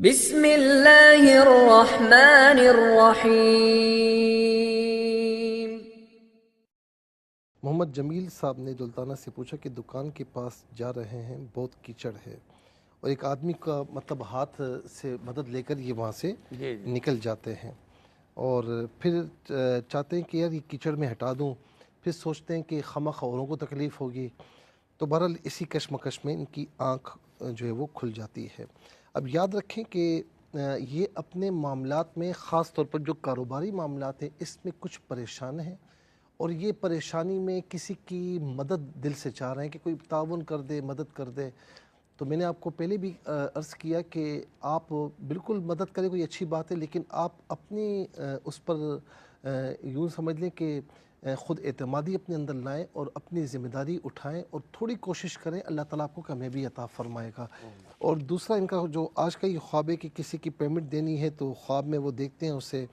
بسم اللہ الرحمن الرحیم۔ محمد جمیل صاحب نے دلتانہ سے پوچھا کہ دکان کے پاس جا رہے ہیں، بہت کیچڑ ہے، اور ایک آدمی کا مطلب ہاتھ سے مدد لے کر یہ وہاں سے نکل جاتے ہیں، اور پھر چاہتے ہیں کہ یار یہ کیچڑ میں ہٹا دوں، پھر سوچتے ہیں کہ خواہ اوروں کو تکلیف ہوگی، تو بہرحال اسی کشمکش میں ان کی آنکھ جو ہے وہ کھل جاتی ہے۔ اب یاد رکھیں کہ یہ اپنے معاملات میں، خاص طور پر جو کاروباری معاملات ہیں، اس میں کچھ پریشان ہیں، اور یہ پریشانی میں کسی کی مدد دل سے چاہ رہے ہیں کہ کوئی تعاون کر دے، مدد کر دے۔ تو میں نے آپ کو پہلے بھی عرض کیا کہ آپ بالکل مدد کریں، کوئی اچھی بات ہے، لیکن آپ اپنی اس پر یوں سمجھ لیں کہ خود اعتمادی اپنے اندر لائیں اور اپنی ذمہ داری اٹھائیں، اور تھوڑی کوشش کریں، اللہ تعالیٰ آپ کو کامیابی عطا فرمائے گا۔ اور دوسرا، ان کا جو آج کا یہ خواب ہے کہ کسی کی پیمنٹ دینی ہے، تو خواب میں وہ دیکھتے ہیں اسے،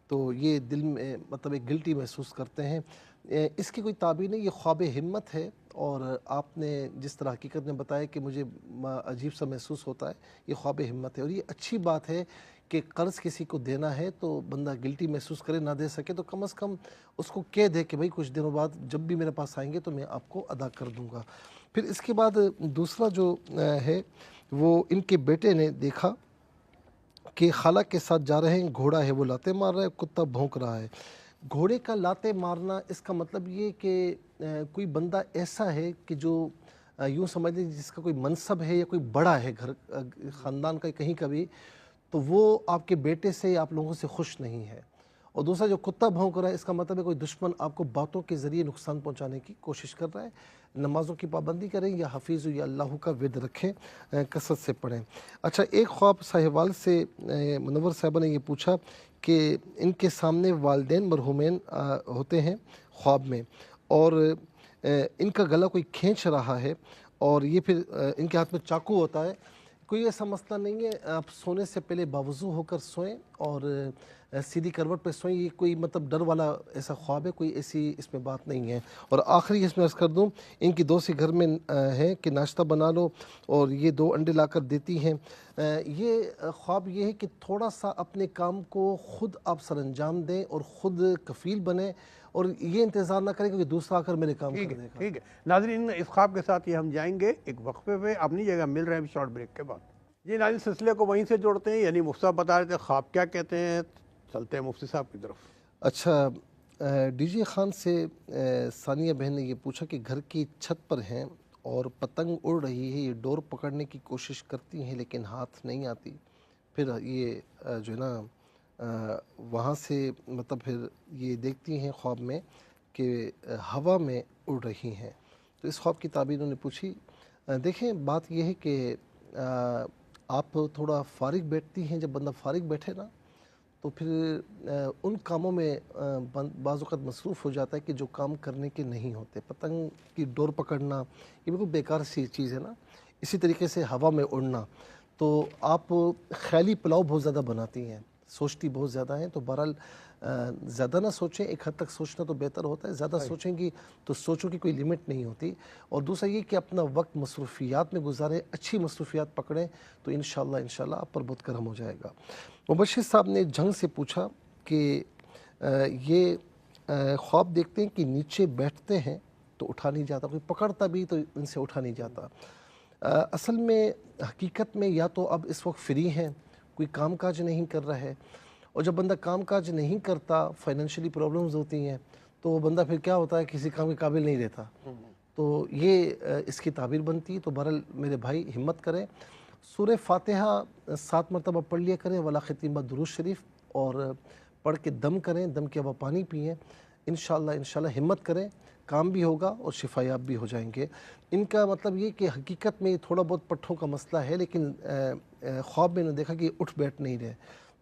تو یہ دل میں مطلب ایک گلٹی محسوس کرتے ہیں۔ اس کی کوئی تعبیر نہیں، یہ خواب ہمت ہے، اور آپ نے جس طرح حقیقت میں بتایا کہ مجھے عجیب سا محسوس ہوتا ہے، یہ خواب ہمت ہے، اور یہ اچھی بات ہے کہ قرض کسی کو دینا ہے تو بندہ گلٹی محسوس کرے، نہ دے سکے تو کم از کم اس کو کہہ دے کہ بھائی کچھ دنوں بعد جب بھی میرے پاس آئیں گے تو میں آپ کو ادا کر دوں گا۔ پھر اس کے بعد دوسرا جو ہے، وہ ان کے بیٹے نے دیکھا کہ خالہ کے ساتھ جا رہے ہیں، گھوڑا ہے وہ لاتے مار رہا ہے، کتا بھونک رہا ہے۔ گھوڑے کا لاتے مارنا، اس کا مطلب یہ کہ کوئی بندہ ایسا ہے کہ جو یوں سمجھ لیں جس کا کوئی منصب ہے یا کوئی بڑا ہے گھر خاندان کا کہیں کا بھی، تو وہ آپ کے بیٹے سے یا آپ لوگوں سے خوش نہیں ہے۔ اور دوسرا جو کتا بھونک رہا ہے، اس کا مطلب ہے کوئی دشمن آپ کو باتوں کے ذریعے نقصان پہنچانے کی کوشش کر رہا ہے۔ نمازوں کی پابندی کریں، یا حفیظ یا اللہ کا ورد رکھیں، کثرت سے پڑھیں۔ اچھا، ایک خواب ساہیوال سے منور صاحبہ نے یہ پوچھا کہ ان کے سامنے والدین مرحومین ہوتے ہیں خواب میں، اور ان کا گلا کوئی کھینچ رہا ہے، اور یہ پھر ان کے ہاتھ میں چاقو ہوتا ہے۔ کوئی ایسا مسئلہ نہیں ہے، آپ سونے سے پہلے باوضو ہو کر سوئیں اور سیدھی کروٹ پہ سوئیں، یہ کوئی مطلب ڈر والا ایسا خواب ہے، کوئی ایسی اس میں بات نہیں ہے۔ اور آخری اس میں عرض کر دوں، ان کی دوست گھر میں ہے کہ ناشتہ بنا لو، اور یہ 2 انڈے لا کر دیتی ہیں۔ یہ خواب یہ ہے کہ تھوڑا سا اپنے کام کو خود آپ سر انجام دیں اور خود کفیل بنیں، اور یہ انتظار نہ کریں کہ دوسرا آ کر میرے کام کر دے گا۔ ٹھیک ہے ناظرین، اس خواب کے ساتھ یہ ہم جائیں گے ایک وقفے پہ، اپنی جگہ مل رہے ہیں شارٹ بریک کے بعد۔ یہ ناظرین سلسلے کو وہیں سے جوڑتے ہیں، یعنی مفتی صاحب بتا رہے تھے خواب کیا کہتے ہیں، چلتے ہیں مفتی صاحب کی طرف۔ اچھا، ڈی جے خان سے ثانیہ بہن نے یہ پوچھا کہ گھر کی چھت پر ہیں اور پتنگ اڑ رہی ہے، یہ ڈور پکڑنے کی کوشش کرتی ہیں لیکن ہاتھ نہیں آتی، پھر یہ جو ہے نا وہاں سے مطلب پھر یہ دیکھتی ہیں خواب میں کہ ہوا میں اڑ رہی ہیں، تو اس خواب کی تعبیر انہوں نے پوچھی۔ دیکھیں، بات یہ ہے کہ آپ تھوڑا فارغ بیٹھتی ہیں، جب بندہ فارغ بیٹھے نا تو پھر ان کاموں میں بعض اوقات مصروف ہو جاتا ہے کہ جو کام کرنے کے نہیں ہوتے۔ پتنگ کی ڈور پکڑنا یہ بالکل بیکار سی چیز ہے نا، اسی طریقے سے ہوا میں اڑنا، تو آپ خیالی پلاؤ بہت زیادہ بناتی ہیں، سوچتی بہت زیادہ ہیں، تو بہرحال زیادہ نہ سوچیں، ایک حد تک سوچنا تو بہتر ہوتا ہے، زیادہ سوچیں گی تو سوچوں کی کوئی لیمٹ نہیں ہوتی۔ اور دوسرا یہ کہ اپنا وقت مصروفیات میں گزاریں، اچھی مصروفیات پکڑیں، تو انشاءاللہ آپ پر بہت کرم ہو جائے گا۔ مبشر صاحب نے جنگ سے پوچھا کہ یہ خواب دیکھتے ہیں کہ نیچے بیٹھتے ہیں تو اٹھا نہیں جاتا، کوئی پکڑتا بھی تو ان سے اٹھا نہیں جاتا۔ اصل میں حقیقت میں یا تو اب اس وقت فری ہیں، کوئی کام کاج نہیں کر رہا ہے، اور جب بندہ کام کاج نہیں کرتا، فائنینشلی پرابلمز ہوتی ہیں، تو وہ بندہ پھر کیا ہوتا ہے، کسی کام کے قابل نہیں رہتا، تو یہ اس کی تعبیر بنتی ہے۔ تو بہرحال میرے بھائی ہمت کریں، سورہ فاتحہ 7 مرتبہ پڑھ لیا کریں، ولا ختیمہ درود شریف، اور پڑھ کے دم کریں، دم کے بعد پانی پئیں، انشاءاللہ ہمت کریں، کام بھی ہوگا اور شفایاب بھی ہو جائیں گے۔ ان کا مطلب یہ کہ حقیقت میں تھوڑا بہت پٹھوں کا مسئلہ ہے، لیکن خواب میں نے دیکھا کہ اٹھ بیٹھ نہیں رہے،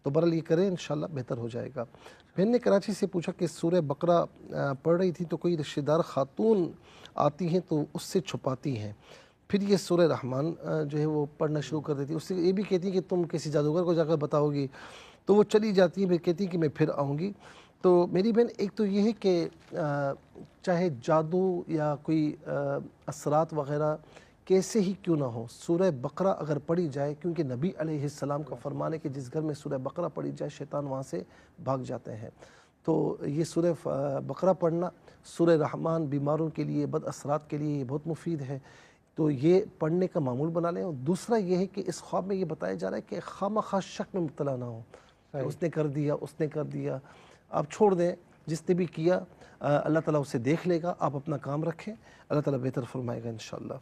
تو بہرحال یہ کریں، انشاءاللہ بہتر ہو جائے گا۔ بہن نے کراچی سے پوچھا کہ سورہ بقرہ پڑھ رہی تھی تو کوئی رشتہ دار خاتون آتی ہیں تو اس سے چھپاتی ہیں، پھر یہ سورہ رحمان جو ہے وہ پڑھنا شروع کر دیتی ہے، اس سے یہ بھی کہتی ہے کہ تم کسی جادوگر کو جا کر بتاؤ گی، تو وہ چلی جاتی ہے، پھر کہتی ہے کہ میں پھر آؤں گی۔ تو میری بہن، ایک تو یہ ہے کہ چاہے جادو یا کوئی اثرات وغیرہ کیسے ہی کیوں نہ ہو سورہ بقرہ اگر پڑھی جائے، کیونکہ نبی علیہ السلام کا فرمان ہے کہ جس گھر میں سورہ بقرہ پڑھی جائے شیطان وہاں سے بھاگ جاتے ہیں۔ تو یہ سورہ بقرہ پڑھنا، سورہ رحمان بیماروں کے لیے، بد اثرات کے لیے یہ بہت مفید ہے، تو یہ پڑھنے کا معمول بنا لیں۔ اور دوسرا یہ ہے کہ اس خواب میں یہ بتایا جا رہا ہے کہ خواہ شک میں مبتلا نہ ہو کہ اس نے کر دیا، اس نے کر دیا، آپ چھوڑ دیں، جس نے بھی کیا اللہ تعالیٰ اسے دیکھ لے گا، آپ اپنا کام رکھیں، اللہ تعالیٰ بہتر فرمائے گا انشاءاللہ۔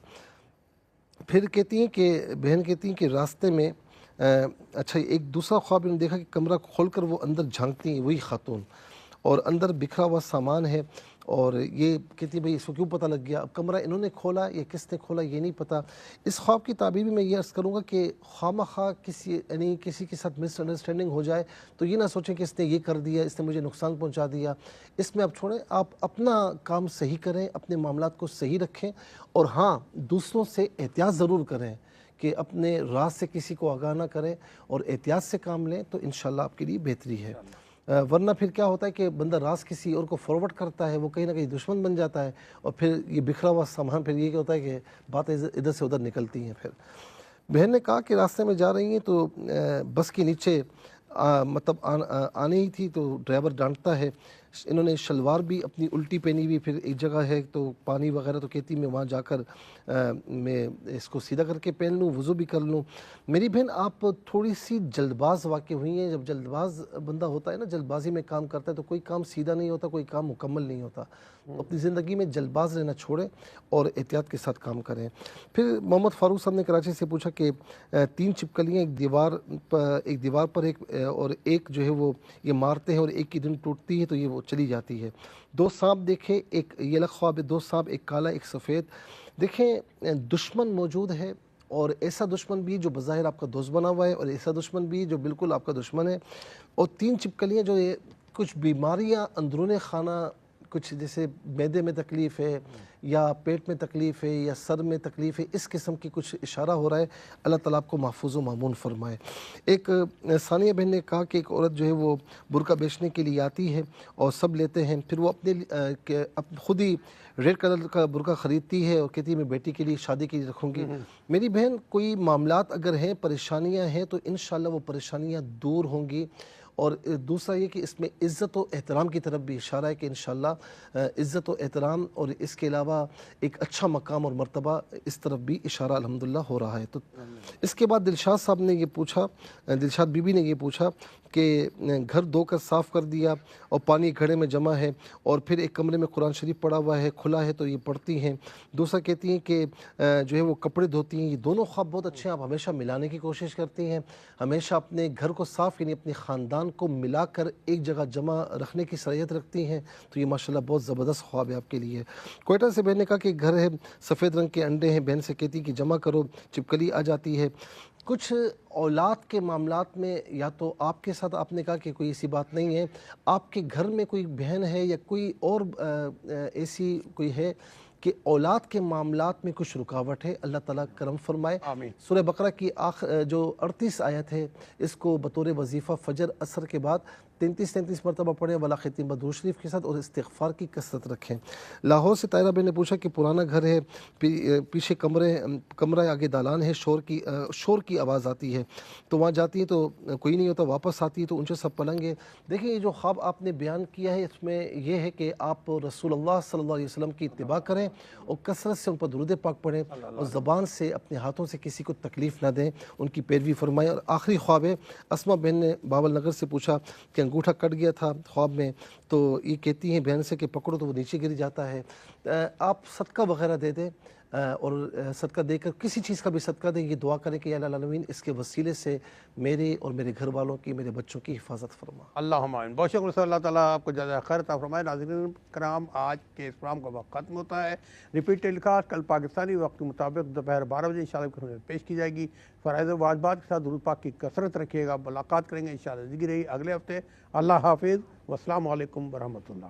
پھر کہتی ہیں کہ بہن کہتی ہیں کہ راستے میں اچھا ایک دوسرا خواب انہوں نے دیکھا کہ کمرہ کھول کر وہ اندر جھانکتی ہیں، وہی خاتون، اور اندر بکھرا ہوا سامان ہے، اور یہ کہتی ہے بھئی اس کو کیوں پتہ لگ گیا؟ اب کمرہ انہوں نے کھولا یا کس نے کھولا یہ نہیں پتہ۔ اس خواب کی تعبیر بھی میں یہ عرض کروں گا کہ خواہ کسی کے ساتھ مس انڈرسٹینڈنگ ہو جائے تو یہ نہ سوچیں کہ اس نے یہ کر دیا، اس نے مجھے نقصان پہنچا دیا، اس میں آپ چھوڑیں، آپ اپنا کام صحیح کریں، اپنے معاملات کو صحیح رکھیں، اور ہاں دوسروں سے احتیاط ضرور کریں کہ اپنے راز سے کسی کو آگاہ نہ کریں، اور احتیاط سے کام لیں تو انشاءاللہ آپ کے لیے بہتری ہے۔ ورنہ پھر کیا ہوتا ہے کہ بندہ راز کسی اور کو فارورڈ کرتا ہے، وہ کہیں نہ کہیں دشمن بن جاتا ہے، اور پھر یہ بکھرا ہوا سامان پھر یہ ہوتا ہے کہ باتیں ادھر سے ادھر نکلتی ہیں۔ پھر بہن نے کہا کہ راستے میں جا رہی ہیں تو بس کے نیچے مطلب آنے ہی تھی تو ڈرائیور ڈانٹتا ہے، انہوں نے شلوار بھی اپنی الٹی پہنی ہوئی، پھر ایک جگہ ہے تو پانی وغیرہ، تو کہتی میں وہاں جا کر میں اس کو سیدھا کر کے پہن لوں، وضو بھی کر لوں۔ میری بہن آپ تھوڑی سی جلد باز واقع ہوئی ہیں، جب جلد باز بندہ ہوتا ہے نا، جلد بازی میں کام کرتا ہے تو کوئی کام سیدھا نہیں ہوتا، کوئی کام مکمل نہیں ہوتا۔ اپنی زندگی میں جلد باز رہنا چھوڑیں اور احتیاط کے ساتھ کام کریں۔ پھر محمد فاروق صاحب نے کراچی سے پوچھا کہ 3 چپکلیاں ایک دیوار پر اور ایک جو ہے وہ یہ مارتے ہیں، اور ایک کی دن ٹوٹتی ہے تو یہ وہ چلی جاتی ہے۔ 2 سانپ دیکھے، ایک یہ الگ خواب ہے، 2 سانپ، ایک کالا ایک سفید۔ دیکھیں دشمن موجود ہے، اور ایسا دشمن بھی جو بظاہر آپ کا دوست بنا ہوا ہے، اور ایسا دشمن بھی جو بالکل آپ کا دشمن ہے، اور 3 چپکلیاں جو یہ کچھ بیماریاں اندرون خانہ، کچھ جیسے معدے میں تکلیف ہے یا پیٹ میں تکلیف ہے یا سر میں تکلیف ہے، اس قسم کی کچھ اشارہ ہو رہا ہے، اللہ تعالیٰ آپ کو محفوظ و مامون فرمائے۔ ایک ثانیہ بہن نے کہا کہ ایک عورت جو ہے وہ برقع بیچنے کے لیے آتی ہے اور سب لیتے ہیں، پھر وہ اپنے خود ہی ریڈ کلر کا برقع خریدتی ہے اور کہتی ہے میں بیٹی کے لیے شادی کے لیے رکھوں گی۔ میری بہن کوئی معاملات اگر ہیں، پریشانیاں ہیں، تو انشاءاللہ وہ پریشانیاں دور ہوں گی۔ اور دوسرا یہ کہ اس میں عزت و احترام کی طرف بھی اشارہ ہے کہ انشاءاللہ عزت و احترام، اور اس کے علاوہ ایک اچھا مقام اور مرتبہ، اس طرف بھی اشارہ الحمدللہ ہو رہا ہے۔ تو اس کے بعد دلشاد صاحب نے یہ پوچھا، دلشاد بی بی نے یہ پوچھا کہ گھر دھو کر صاف کر دیا اور پانی گھڑے میں جمع ہے، اور پھر ایک کمرے میں قرآن شریف پڑھا ہوا ہے، کھلا ہے تو یہ پڑھتی ہیں۔ دوسرا کہتی ہیں کہ جو ہے وہ کپڑے دھوتی ہیں۔ یہ دونوں خواب بہت اچھے ہیں، آپ ہمیشہ ملانے کی کوشش کرتی ہیں، ہمیشہ اپنے گھر کو صاف یعنی اپنے خاندان کو ملا کر ایک جگہ جمع رکھنے کی صلاحیت رکھتی ہیں، تو یہ ماشاءاللہ بہت زبردست خواب ہے آپ کے لیے۔ کوئٹہ سے بہن نے کہا کہ گھر ہے، سفید رنگ کے انڈے ہیں، بہن سے کہتی کہ جمع کرو، چپکلی آ جاتی ہے۔ کچھ اولاد کے معاملات میں یا تو آپ کے ساتھ آپ نے کہا کہ کوئی ایسی بات نہیں ہے، آپ کے گھر میں کوئی بہن ہے یا کوئی اور ایسی کوئی ہے کہ اولاد کے معاملات میں کچھ رکاوٹ ہے، اللہ تعالیٰ کرم فرمائے۔ آمین۔ سورہ بقرہ کی جو 38 آیت ہے، اس کو بطور وظیفہ فجر عصر کے بعد 33 مرتبہ پڑھیں، ولا ختم بدرود شریف کے ساتھ، اور استغفار کی کثرت رکھیں۔ لاہور سے طاہرہ بہن نے پوچھا کہ پرانا گھر ہے، پیچھے کمرہ آگے دالان ہے، شور کی آواز آتی ہے، تو وہاں جاتی ہے تو کوئی نہیں ہوتا، واپس آتی ہے تو اونچے سب پلنگ ہے۔ دیکھیں یہ جو خواب آپ نے بیان کیا ہے، اس میں یہ ہے کہ آپ رسول اللہ صلی اللہ علیہ وسلم کی اتباع کریں اور کثرت سے ان پر درود پاک پڑھیں، اور زبان سے اپنے ہاتھوں سے کسی کو تکلیف نہ دیں، ان کی پیروی فرمائیں۔ اور آخری خواب ہے، اسما بہن نے باول نگر سے پوچھا کہ انگوٹھا کٹ گیا تھا خواب میں، تو یہ کہتی ہیں بہن سے کہ پکڑو تو وہ نیچے گر جاتا ہے۔ آپ صدقہ وغیرہ دے دیں، اور صدقہ دے کر کسی چیز کا بھی صدقہ دیں، یہ دعا کریں کہ یا اللہ العالمین اس کے وسیلے سے میرے اور میرے گھر والوں کی، میرے بچوں کی حفاظت فرما۔ اللہم آمین۔ بہت شکر صلی اللہ تعالیٰ آپ کو جزائے خیر عطا فرمائے۔ ناظرین کرام، آج کے اس پروگرام کا وقت ختم ہوتا ہے۔ ریپیٹ ٹیلی کاسٹ کل پاکستانی وقت کے مطابق دوپہر 12 بجے انشاءاللہ پیش کی جائے گی۔ فرائض و واجبات کے ساتھ درود پاک کی کثرت رکھیے گا۔ ملاقات کریں گے انشاءاللہ زندگی رہی اگلے ہفتے۔ اللہ حافظ، والسلام علیکم ورحمۃ اللہ۔